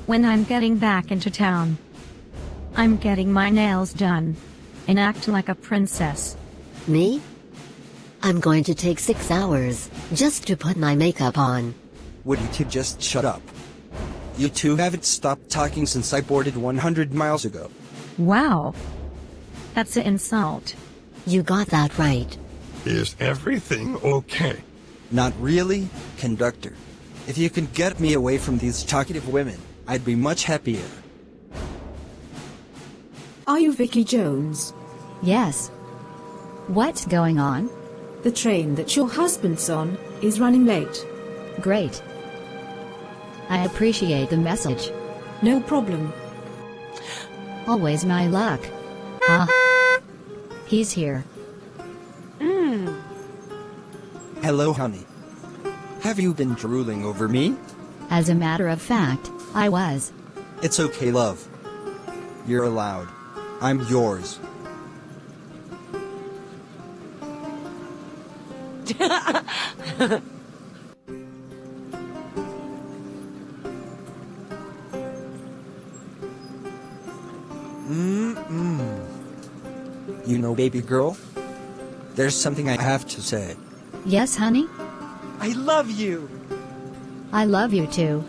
when I'm getting back into town. I'm getting my nails done. And act like a princess. Me? I'm going to take 6 hours, just to put my makeup on. Would you two just shut up? You two haven't stopped talking since I boarded 100 miles ago. Wow. That's an insult. You got that right. Is everything okay? Not really, conductor. If you can get me away from these talkative women, I'd be much happier. Are you Vicky Jones? Yes. What's going on? The train that your husband's on is running late. Great. I appreciate the message. No problem. Always my luck. Huh? He's here. Hello, honey. Have you been drooling over me? As a matter of fact, I was. It's okay, love. You're allowed. I'm yours. You know, baby girl, there's something I have to say. Yes, honey? I love you! I love you too.